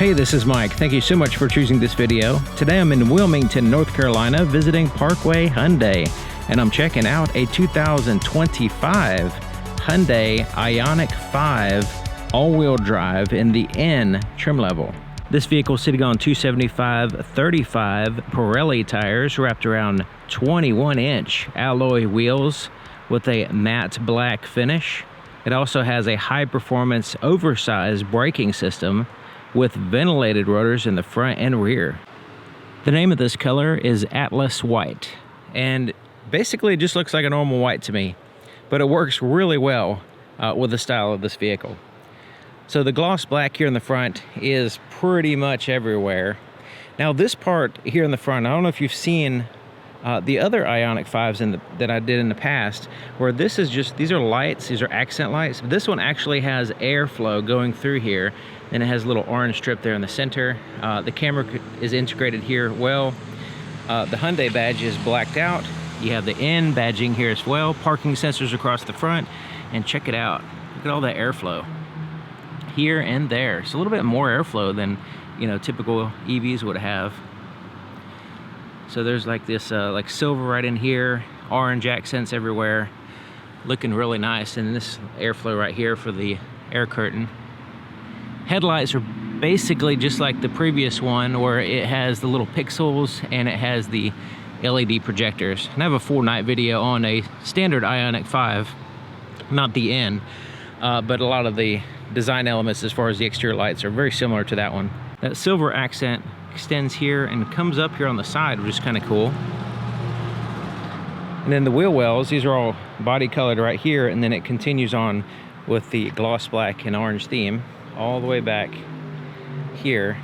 Hey, this is Mike. Thank you so much for choosing this video. Today I'm in Wilmington, North Carolina, visiting Parkway Hyundai, and I'm checking out a 2025 Hyundai IONIQ 5 all-wheel drive in the N trim level. This vehicle is sitting on 275/35 Pirelli tires wrapped around 21-inch alloy wheels with a matte black finish. It also has a high-performance oversized braking system with ventilated rotors in the front and rear. The name of this color is Atlas White, and basically it just looks like a normal white to me, but it works really well with the style of this vehicle. So the gloss black here in the front is pretty much everywhere. Now this part here in the front, I don't know if you've seen the other IONIQ 5s that I did in the past, where this is just, these are lights, these are accent lights. But this one actually has airflow going through here, and it has a little orange strip there in the center. The camera is integrated here well. The Hyundai badge is blacked out. You have the N badging here as well, parking sensors across the front, and check it out. Look at all that airflow here and there. It's a little bit more airflow than, you know, typical EVs would have. So there's like this like silver right in here, orange accents everywhere, looking really nice. And this airflow right here for the air curtain. Headlights are basically just like the previous one, where it has the little pixels and it has the LED projectors. And I have a full night video on a standard IONIQ 5, not the N, but a lot of the design elements as far as the exterior lights are very similar to that one. That silver accent extends here and comes up here on the side, which is kind of cool. And then the wheel wells, these are all body colored right here, and then it continues on with the gloss black and orange theme all the way back here,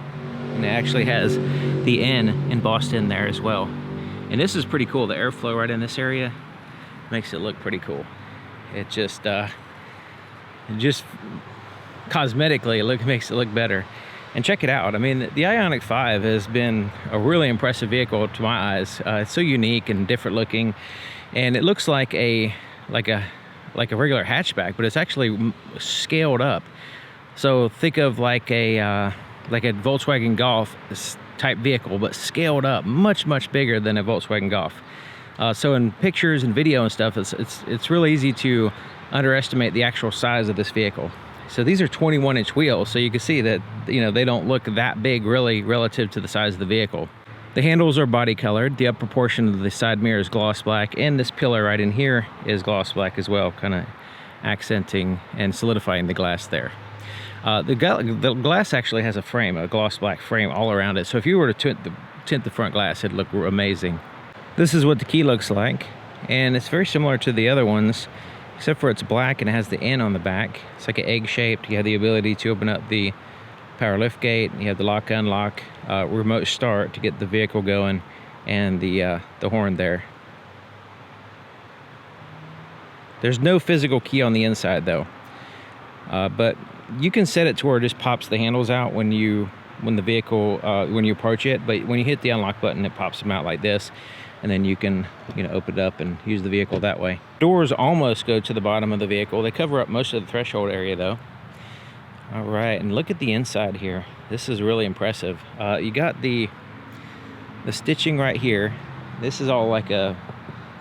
and it actually has the N embossed in there as well. And this is pretty cool. The airflow right in this area makes it look pretty cool. It just cosmetically makes it look better. And check it out. I mean, the IONIQ 5 has been a really impressive vehicle to my eyes. It's so unique and different looking, and it looks like a regular hatchback, but it's actually scaled up. So think of like a Volkswagen Golf type vehicle, but scaled up, much bigger than a Volkswagen Golf. So in pictures and video and stuff, it's really easy to underestimate the actual size of this vehicle. So these are 21-inch wheels, so you can see that, you know, they don't look that big really relative to the size of the vehicle. The handles are body colored. The upper portion of the side mirror is gloss black, and this pillar right in here is gloss black as well, kind of accenting and solidifying the glass there. The glass actually has a frame, a gloss black frame all around it. So if you were to tint the front glass, it'd look amazing. This is what the key looks like, and it's very similar to the other ones, except for it's black and it has the N on the back. It's like an egg shaped. You have the ability to open up the power lift gate. You have the lock unlock, remote start to get the vehicle going, and the horn there. There's no physical key on the inside though, but you can set it to where it just pops the handles out when you approach it. But when you hit the unlock button, it pops them out like this, and then you can, you know, open it up and use the vehicle that way. Doors almost go to the bottom of the vehicle. They cover up most of the threshold area though. All right, and look at the inside here. This is really impressive. You got the stitching right here. This is all like a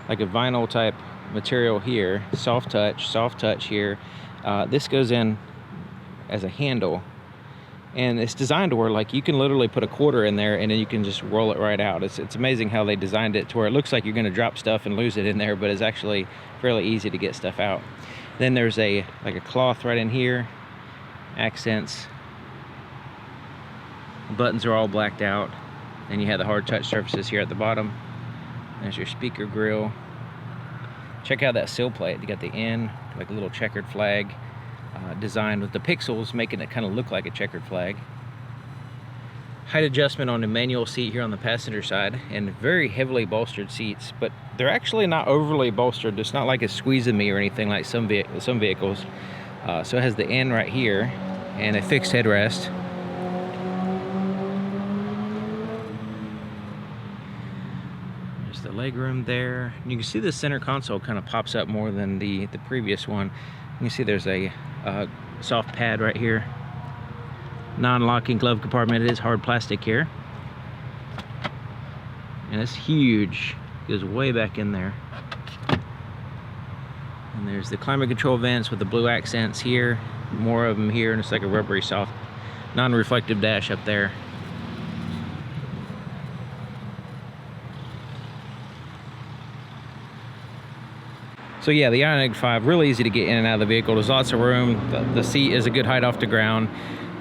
vinyl type material here. Soft touch here. This goes in as a handle, and it's designed to where, like, you can literally put a quarter in there and then you can just roll it right out. It's amazing how they designed it to where it looks like you're going to drop stuff and lose it in there, but it's actually fairly easy to get stuff out. Then there's like a cloth right in here, accents. The buttons are all blacked out. Then you have the hard touch surfaces here at the bottom. There's your speaker grill. Check out that sill plate. You got the N, like a little checkered flag. Designed with the pixels, making it kind of look like a checkered flag. Height adjustment on the manual seat here on the passenger side, and very heavily bolstered seats, but they're actually not overly bolstered. It's not like it's squeezing me or anything like some vehicles. So it has the N right here and a fixed headrest. There's the legroom there. You can see the center console kind of pops up more than the previous one. You can see there's a soft pad right here. non-locking glove compartment. It is hard plastic here. And it's huge. It goes way back in there. And there's the climate control vents with the blue accents here. More of them here, and it's like a rubbery soft, non-reflective dash up there. So yeah, the IONIQ 5, really easy to get in and out of the vehicle. There's lots of room. The seat is a good height off the ground.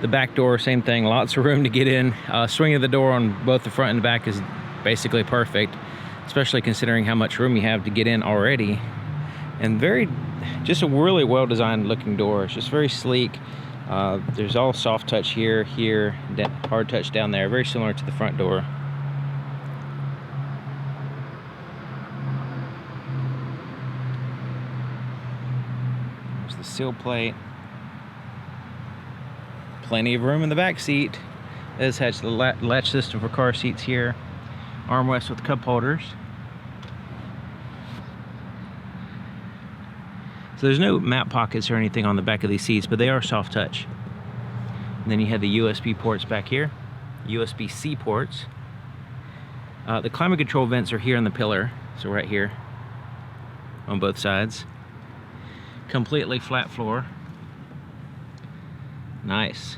The back door, same thing, lots of room to get in. Swing of the door on both the front and the back is basically perfect, especially considering how much room you have to get in already. And just a really well-designed looking door. It's just very sleek. There's all soft touch here, hard touch down there, very similar to the front door. There's the seal plate. Plenty of room in the back seat. This has the latch system for car seats here. Armrest with cup holders. So there's no map pockets or anything on the back of these seats, but they are soft touch. And then you have the USB ports back here, USB-C ports. The climate control vents are here on the pillar, so right here on both sides. Completely flat floor. Nice.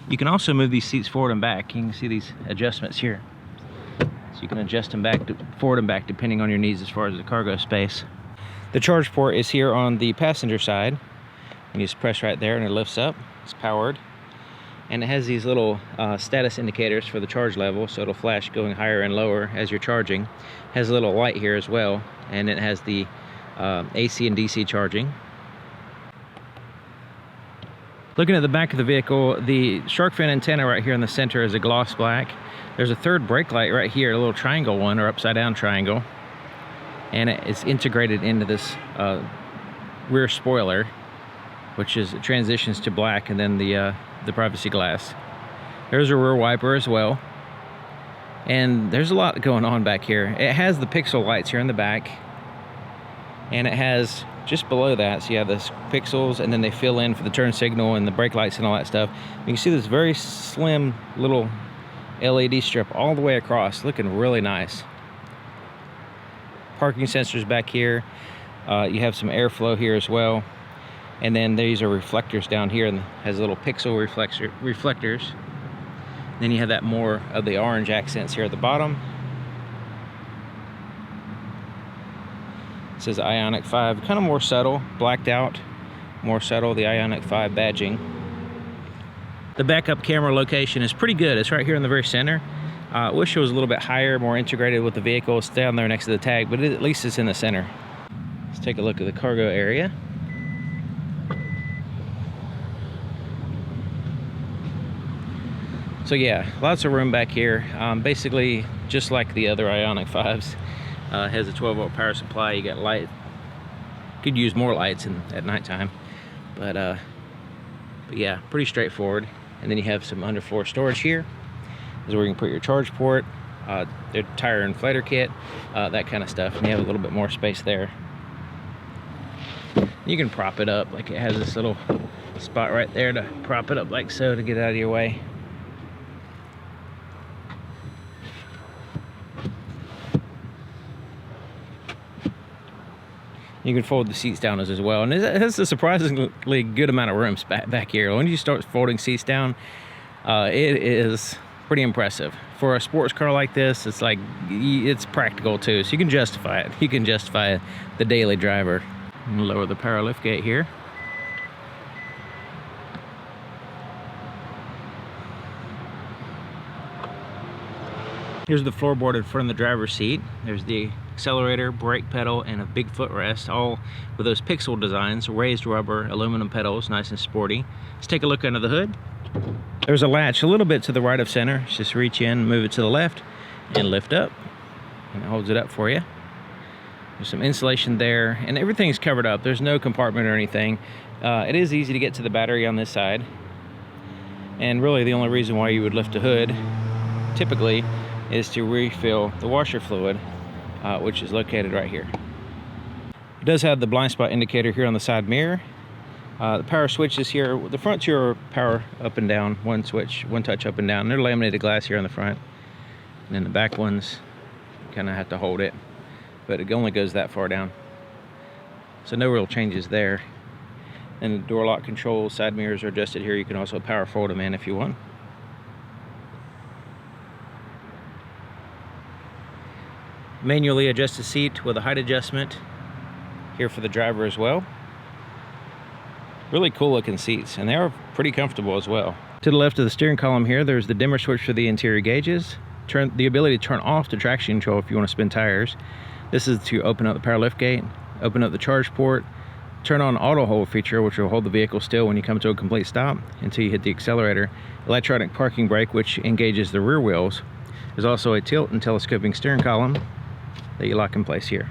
You can also move these seats forward and back. You can see these adjustments here. So you can adjust them forward and back depending on your needs as far as the cargo space. The charge port is here on the passenger side. You just press right there and it lifts up. It's powered. And it has these little status indicators for the charge level, so it'll flash going higher and lower as you're charging. It has a little light here as well, and it has the AC and DC charging. Looking at the back of the vehicle, the shark fin antenna right here in the center is a gloss black. There's a third brake light right here, a little triangle one, or upside down triangle. And it is integrated into this rear spoiler, which transitions to black, and then the privacy glass. There's a rear wiper as well. And there's a lot going on back here. It has the pixel lights here in the back. And it has, just below that, so you have the pixels, and then they fill in for the turn signal and the brake lights and all that stuff. You can see this very slim little LED strip all the way across, looking really nice. Parking sensors back here. You have some airflow here as well. And then these are reflectors down here, and has little pixel reflectors. Then you have that more of the orange accents here at the bottom. It says IONIQ 5, kind of more subtle, blacked out, more subtle, the IONIQ 5 badging. The backup camera location is pretty good. It's right here in the very center. I wish it was a little bit higher, more integrated with the vehicle. It's down there next to the tag, but at least it's in the center. Let's take a look at the cargo area. So yeah, lots of room back here. Basically, just like the other IONIQ 5s. Has a 12-volt power supply. You got light. Could use more lights at nighttime, but yeah, pretty straightforward. And then you have some underfloor storage here. This is where you can put your charge port, their tire inflator kit, that kind of stuff. And you have a little bit more space there. You can prop it up, like it has this little spot right there to prop it up like so to get out of your way. You can fold the seats down as well, and it has a surprisingly good amount of room back here. When you start folding seats down, it is pretty impressive. For a sports car like this, it's practical too, so you can justify it. You can justify the daily driver. Lower the power lift gate here. Here's the floorboard in front of the driver's seat. There's the accelerator, brake pedal, and a big footrest, all with those pixel designs, raised rubber, aluminum pedals, nice and sporty. Let's take a look under the hood. There's a latch a little bit to the right of center. Just reach in, move it to the left, and lift up. And it holds it up for you. There's some insulation there, and everything's covered up. There's no compartment or anything. It is easy to get to the battery on this side. And really the only reason why you would lift the hood, typically, is to refill the washer fluid, which is located right here. It does have the blind spot indicator here on the side mirror. The power switches here, the front two are power up and down, one switch, one touch up and down. They're laminated glass here on the front. And then the back ones, kind of have to hold it, but it only goes that far down. So no real changes there. And the door lock controls, side mirrors are adjusted here. You can also power fold them in if you want. Manually adjust the seat with a height adjustment here for the driver as well. Really cool looking seats, and they are pretty comfortable as well. To the left of the steering column here, there's the dimmer switch for the interior gauges. The ability to turn off the traction control if you want to spin tires. This is to open up the power lift gate, open up the charge port, turn on auto hold feature, which will hold the vehicle still when you come to a complete stop until you hit the accelerator. Electronic parking brake, which engages the rear wheels. There's also a tilt and telescoping steering column that you lock in place here.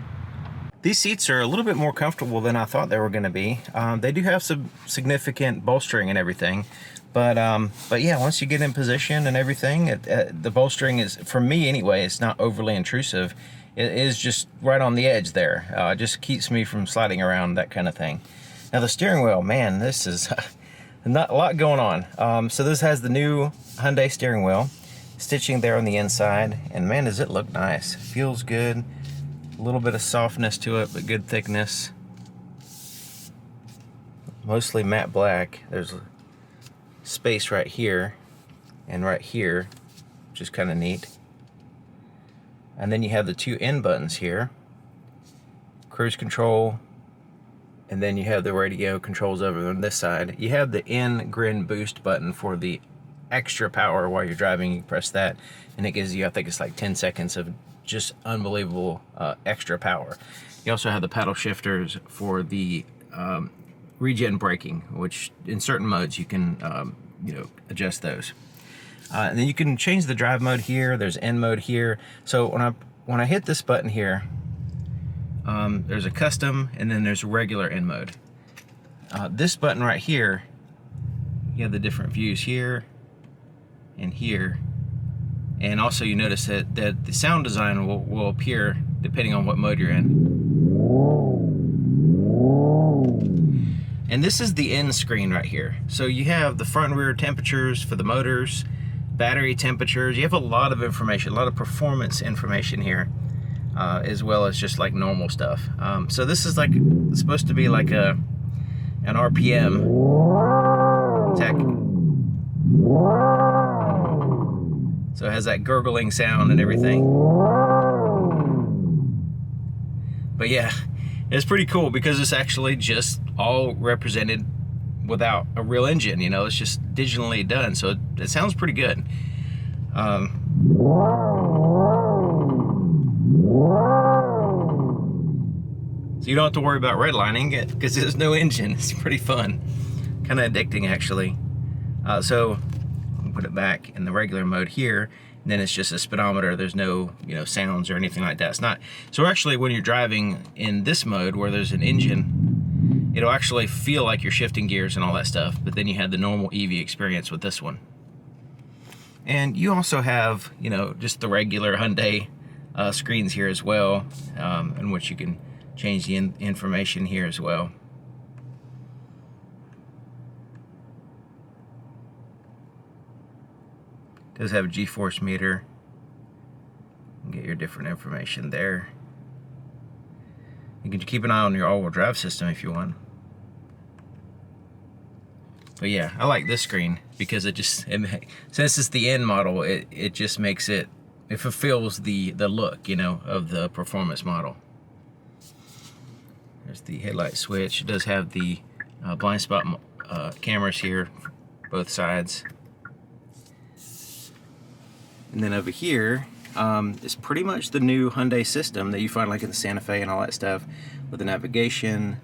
These seats are a little bit more comfortable than I thought they were going to be. They do have some significant bolstering and everything, but yeah, once you get in position and everything, the bolstering is, for me anyway, it's not overly intrusive. It is just right on the edge there. It just keeps me from sliding around, that kind of thing. Now the steering wheel, man, this is not a lot going on. So this has the new Hyundai steering wheel, stitching there on the inside, and man, does it look nice. Feels good. A little bit of softness to it, but good thickness. Mostly matte black. There's space right here and right here, which is kind of neat. And then you have the two N buttons here. Cruise control, and then you have the radio controls over on this side. You have the N grin boost button for the extra power while you're driving. You press that, and it gives you, I think it's like 10 seconds of just unbelievable extra power. You also have the paddle shifters for the regen braking, which in certain modes you can adjust those. And then you can change the drive mode here. There's N mode here. So when I hit this button here, there's a custom, and then there's regular N mode. This button right here, you have the different views here and here. And also you notice that the sound design will appear depending on what mode you're in. And this is the N screen right here. So you have the front and rear temperatures for the motors, battery temperatures. You have a lot of information, a lot of performance information here, as well as just like normal stuff. So this is like, it's supposed to be like an RPM tech. So it has that gurgling sound and everything. But yeah, it's pretty cool because it's actually just all represented without a real engine, you know, it's just digitally done. So it sounds pretty good. So you don't have to worry about redlining it because there's no engine. It's pretty fun. Kind of addicting actually. So put it back in the regular mode here, and then it's just a speedometer. There's no sounds or anything like that. It's not, so actually when you're driving in this mode where there's an engine, it'll actually feel like you're shifting gears and all that stuff, but then you had the normal EV experience with this one. And you also have just the regular Hyundai screens here as well, in which you can change the information here as well. Does have a G-force meter. You can get your different information there. You can keep an eye on your all-wheel drive system if you want. But yeah, I like this screen because since it's the N model, it just makes it fulfills the look, of the performance model. There's the headlight switch. It does have the blind spot cameras here, both sides. And then over here is pretty much the new Hyundai system that you find like in the Santa Fe and all that stuff, with the navigation,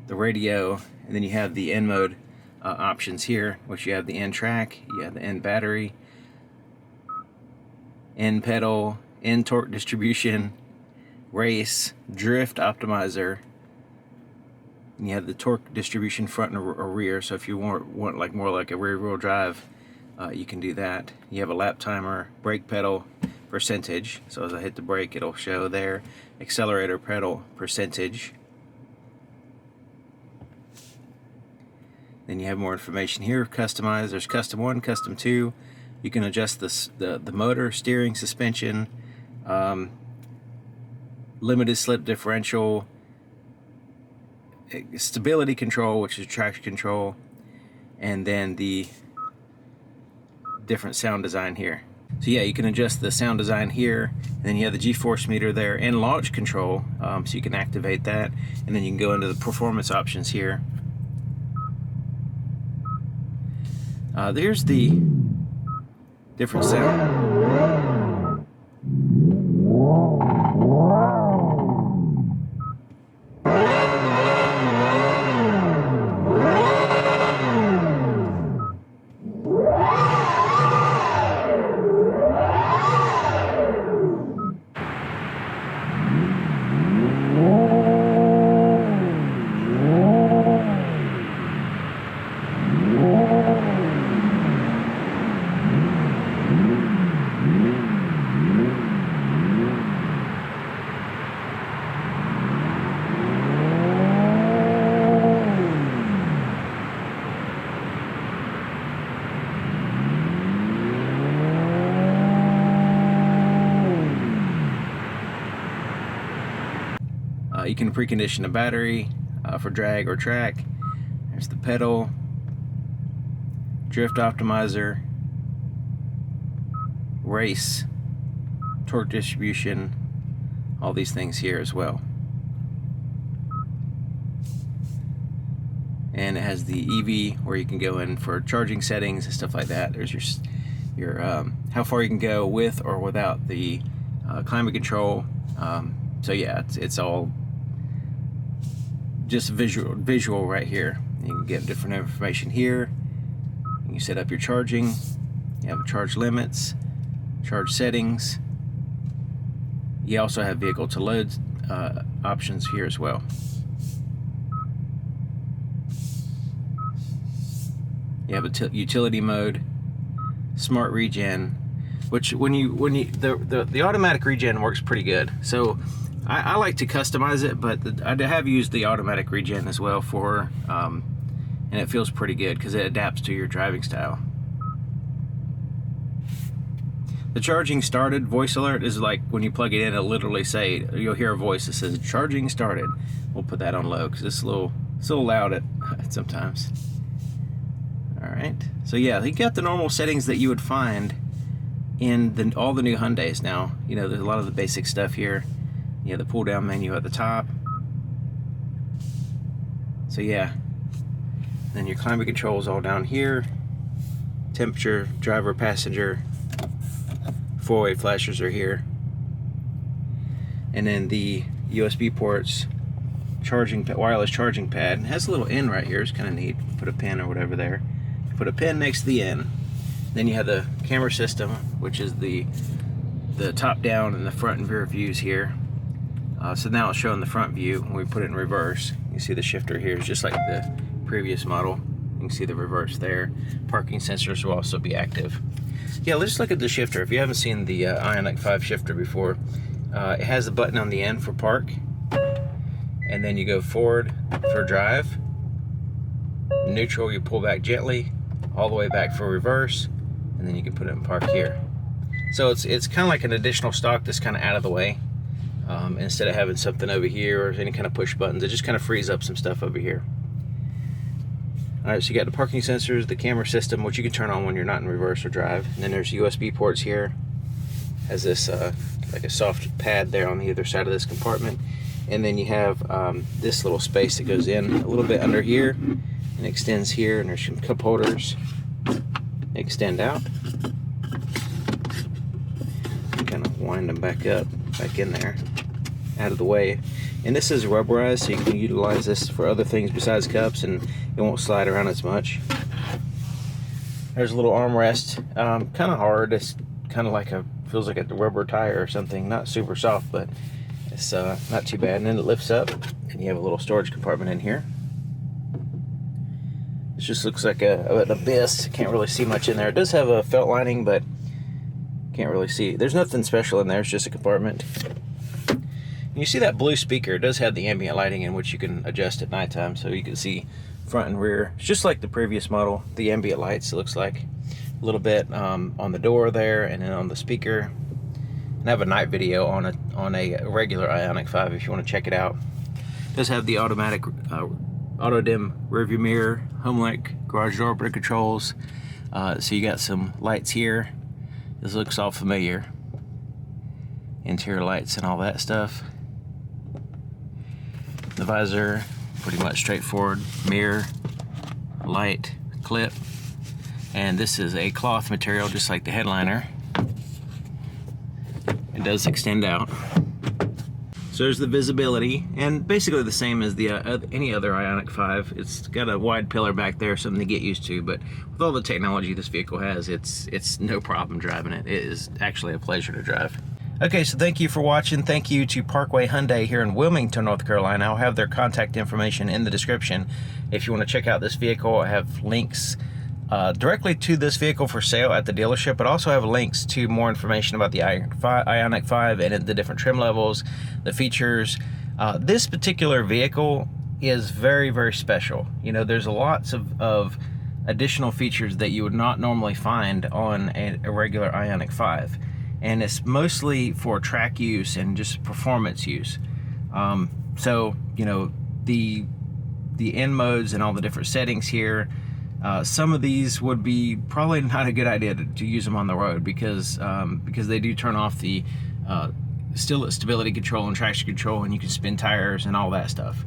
the radio, and then you have the N mode options here, which you have the N track, you have the N battery, N pedal, N torque distribution, race, drift optimizer, and you have the torque distribution front or rear. So if you want like more like a rear wheel drive, you can do that. You have a lap timer, brake pedal percentage, so as I hit the brake it'll show there, accelerator pedal percentage. Then you have more information here, customize. There's custom 1, custom 2. You can adjust the motor, steering, suspension, limited slip differential, stability control, which is traction control, and then the different sound design here. So yeah, you can adjust the sound design here, and then you have the G-force meter there and launch control, so you can activate that, and then you can go into the performance options here. There's the different sound. You can precondition the battery for drag or track. There's the pedal, drift optimizer, race, torque distribution, all these things here as well. And it has the EV where you can go in for charging settings and stuff like that. There's your how far you can go with or without the climate control. So yeah, it's all just visual right here. You can get different information here. You can set up your charging. You have charge limits, charge settings. You also have vehicle to load options here as well. You have a utility mode, smart regen, which the automatic regen works pretty good. So I like to customize it, but I have used the automatic regen as well for, and it feels pretty good because it adapts to your driving style. The charging started voice alert is like when you plug it in, it'll literally say, you'll hear a voice that says charging started. We'll put that on low because it's a little loud at sometimes. All right, so yeah, you got the normal settings that you would find in all the new Hyundais now. You know, there's a lot of the basic stuff here. You have the pull down menu at the top. So yeah, then your climate controls all down here. Temperature, driver, passenger, four-way flashers are here. And then the USB ports, wireless charging pad. It has a little N right here, it's kind of neat. Put a pin or whatever there. Put a pin next to the N. Then you have the camera system, which is the top down and the front and rear views here. So now it's showing the front view. When we put it in reverse, you see the shifter here is just like the previous model. You can see the reverse there. Parking sensors will also be active. Yeah, let's look at the shifter. If you haven't seen the IONIQ 5 shifter before, it has a button on the end for park, and then you go forward for drive. Neutral, you pull back gently, all the way back for reverse, and then you can put it in park here. So it's kind of like an additional stock that's kind of out of the way. Instead of having something over here or any kind of push buttons, it just kind of frees up some stuff over here. Alright, so you got the parking sensors, the camera system, which you can turn on when you're not in reverse or drive. And then there's USB ports here. Has this like a soft pad there on either side of this compartment. And then you have this little space that goes in a little bit under here and extends here, and there's some cup holders that extend out. Kind of wind them back in there, out of the way. And this is rubberized, so you can utilize this for other things besides cups, and it won't slide around as much. There's a little armrest, kind of hard. It's kind of like feels like a rubber tire or something. Not super soft, but it's not too bad. And then it lifts up, and you have a little storage compartment in here. It just looks like an abyss. Can't really see much in there. It does have a felt lining, but can't really see. There's nothing special in there. It's just a compartment. And you see that blue speaker? It does have the ambient lighting in, which you can adjust at nighttime, so you can see front and rear. It's just like the previous model. The ambient lights, it looks like. A little bit on the door there, and then on the speaker. And I have a night video on a regular IONIQ 5 if you want to check it out. It does have the automatic auto dim rearview mirror, HomeLink, garage door opener controls. So you got some lights here. This looks all familiar. Interior lights and all that stuff. The visor, pretty much straightforward. Mirror, light, clip. And this is a cloth material, just like the headliner. It does extend out. So there's the visibility, and basically the same as the any other IONIQ 5. It's got a wide pillar back there, something to get used to, but with all the technology this vehicle has, it's no problem driving it. It is actually a pleasure to drive. Okay, so thank you for watching. Thank you to Parkway Hyundai here in Wilmington, North Carolina. I'll have their contact information in the description. If you want to check out this vehicle, I have links directly to this vehicle for sale at the dealership, but also have links to more information about the IONIQ 5 and the different trim levels, the features. This particular vehicle is very, very special. You know, there's lots of additional features that you would not normally find on a regular IONIQ 5. And it's mostly for track use and just performance use. So, you know, the N modes and all the different settings here, some of these would be probably not a good idea to use them on the road because they do turn off the stability control and traction control, and you can spin tires and all that stuff.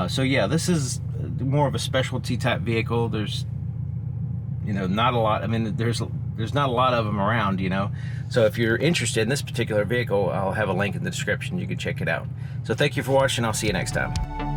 So yeah, this is more of a specialty type vehicle. There's, you know, not a lot. I mean, there's not a lot of them around, you know. So if you're interested in this particular vehicle, I'll have a link in the description. You can check it out. So thank you for watching. I'll see you next time.